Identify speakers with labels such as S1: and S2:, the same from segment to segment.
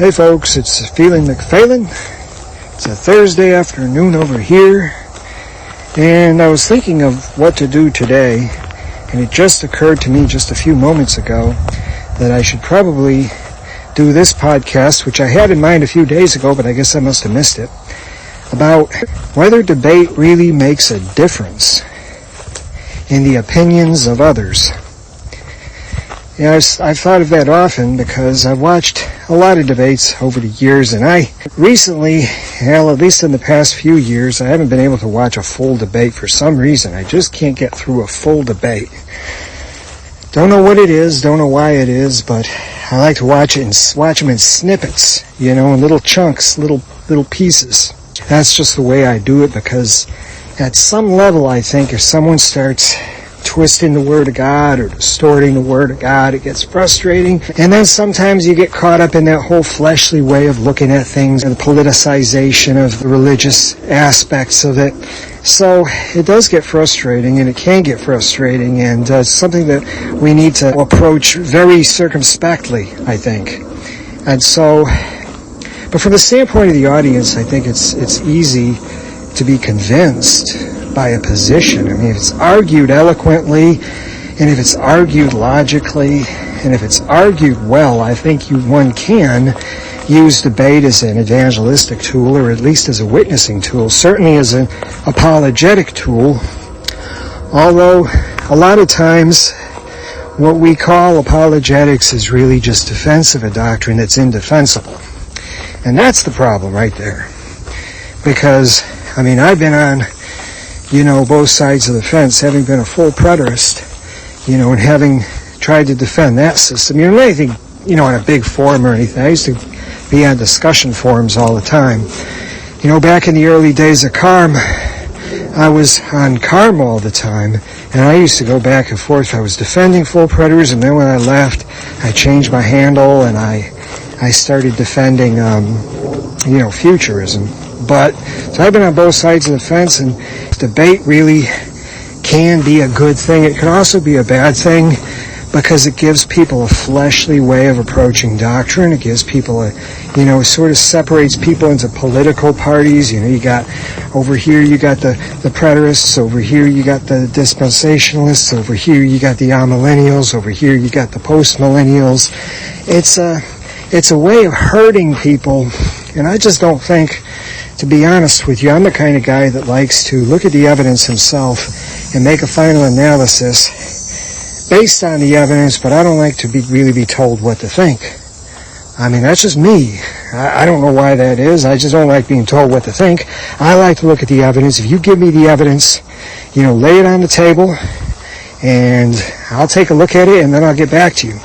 S1: Hey folks, it's Feeling McPhalen. It's a Thursday afternoon over here, and I was thinking of what to do today, and it just occurred to me just a few moments ago that I should probably do this podcast, which I had in mind a few days ago, but I guess I must have missed it, about whether debate really makes a difference in the opinions of others. Yeah, I've thought of that often because I've watched a lot of debates over the years, and I recently, at least in the past few years, I haven't been able to watch a full debate for some reason. I just can't get through a full debate. Don't know what it is, don't know why it is, but I like to watch them in snippets, in little chunks, little pieces. That's just the way I do it, because at some level, I think, if someone starts twisting the Word of God or distorting the Word of God, it gets frustrating. And then sometimes you get caught up in that whole fleshly way of looking at things and the politicization of the religious aspects of it. So it does get frustrating, and it can get frustrating, and it's something that we need to approach very circumspectly, I think. And so, but from the standpoint of the audience, I think it's easy to be convinced by a position. I mean, if it's argued eloquently, and if it's argued logically, and if it's argued well, I think one can use debate as an evangelistic tool, or at least as a witnessing tool, certainly as an apologetic tool, although a lot of times what we call apologetics is really just defense of a doctrine that's indefensible. And that's the problem right there. Because, I've been on both sides of the fence, having been a full preterist, and having tried to defend that system. Anything, on a big forum or anything. I used to be on discussion forums all the time. Back in the early days of CARM, I was on CARM all the time, and I used to go back and forth. I was defending full preterists, and then when I left, I changed my handle, and I started defending, futurism. So I've been on both sides of the fence, and debate really can be a good thing. It can also be a bad thing because it gives people a fleshly way of approaching doctrine. It gives people sort of separates people into political parties. You got over here, you got the preterists. Over here, you got the dispensationalists. Over here, you got the amillennials. Over here, you got the postmillennials. It's a way of hurting people, and I just don't think, to be honest with you, I'm the kind of guy that likes to look at the evidence himself and make a final analysis based on the evidence, but I don't like to really be told what to think. That's just me. I don't know why that is. I just don't like being told what to think. I like to look at the evidence. If you give me the evidence, lay it on the table, and I'll take a look at it, and then I'll get back to you.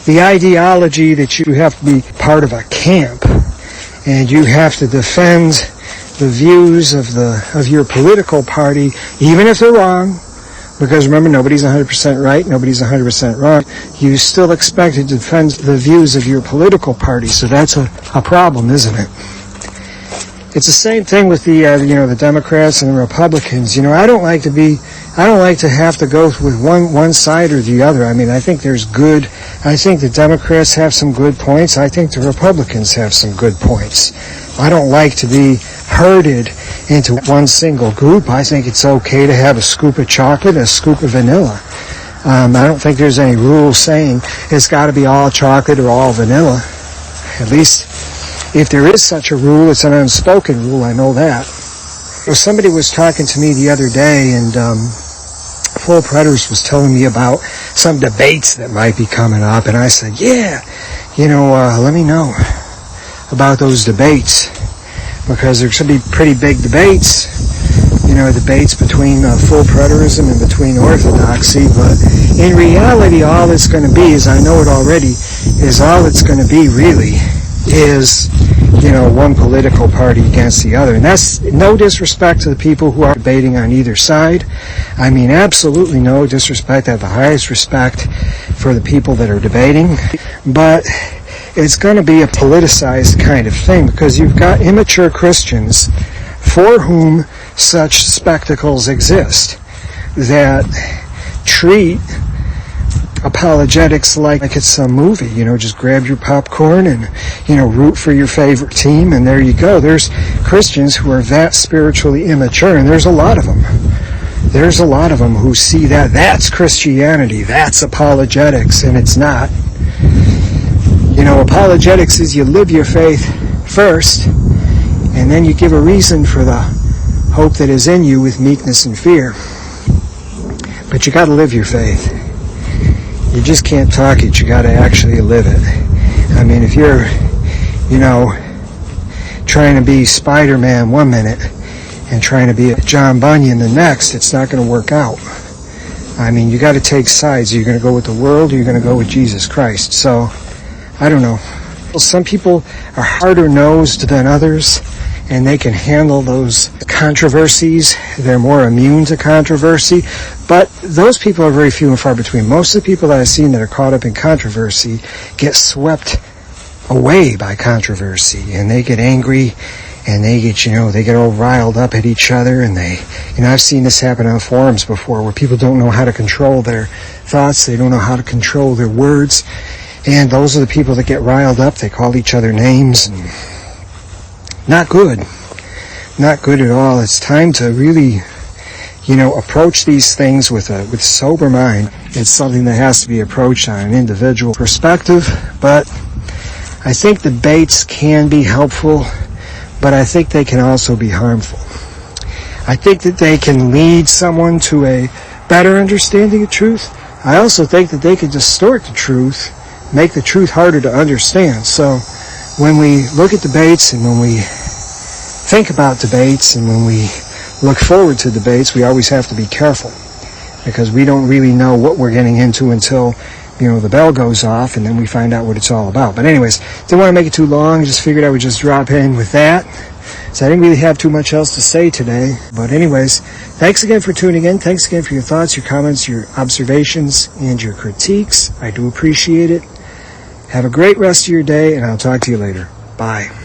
S1: The ideology that you have to be part of a camp, and you have to defend the views of your political party, even if they're wrong, because remember, nobody's 100% right, nobody's 100% wrong. You still expect to defend the views of your political party, so that's a problem, isn't it? It's the same thing with the Democrats and the Republicans. I don't like to have to go with one side or the other. I think I think the Democrats have some good points. I think the Republicans have some good points. I don't like to be herded into one single group. I think it's okay to have a scoop of chocolate, a scoop of vanilla. I don't think there's any rule saying it's got to be all chocolate or all vanilla. At least, if there is such a rule, it's an unspoken rule, I know that. Somebody was talking to me the other day, and Full Preterist was telling me about some debates that might be coming up, and I said, let me know about those debates, because there should be pretty big debates, debates between full preterism and between orthodoxy, but in reality, all it's going to be, as I know it already, is all it's going to be really is, one political party against the other. And that's no disrespect to the people who are debating on either side. Absolutely no disrespect. I have the highest respect for the people that are debating. But it's going to be a politicized kind of thing, because you've got immature Christians for whom such spectacles exist that treat apologetics like it's some movie, you know, just grab your popcorn and, you know, root for your favorite team, and there you go. There's Christians who are that spiritually immature, and there's a lot of them. There's a lot of them who see that that's Christianity, that's apologetics, and it's not. You know, apologetics is you live your faith first, and then you give a reason for the hope that is in you with meekness and fear. But you got to live your faith. You just can't talk it. You got to actually live it. I mean, if you're, you know, trying to be Spider-Man one minute and trying to be John Bunyan the next, it's not going to work out. I mean, you got to take sides. You're going to go with the world, or you're going to go with Jesus Christ. So, I don't know. Some people are harder nosed than others, and they can handle those controversies. They're more immune to controversy. But those people are very few and far between. Most of the people that I've seen that are caught up in controversy get swept away by controversy, and they get angry, and they get, you know, they get all riled up at each other, and they, you know, I've seen this happen on forums before where people don't know how to control their thoughts. They don't know how to control their words. And those are the people that get riled up. They call each other names, and not good. Not good at all. It's time to really, you know, approach these things with sober mind. It's something that has to be approached on an individual perspective, but I think debates can be helpful, but I think they can also be harmful. I think that they can lead someone to a better understanding of truth. I also think that they can distort the truth, make the truth harder to understand. So when we look at debates, and when we think about debates, and when we look forward to debates, we always have to be careful, because we don't really know what we're getting into until, you know, the bell goes off, and then we find out what it's all about. But anyways, didn't want to make it too long. Just figured I would just drop in with that. So I didn't really have too much else to say today. But anyways, thanks again for tuning in. Thanks again for your thoughts, your comments, your observations, and your critiques. I do appreciate it. Have a great rest of your day, and I'll talk to you later. Bye.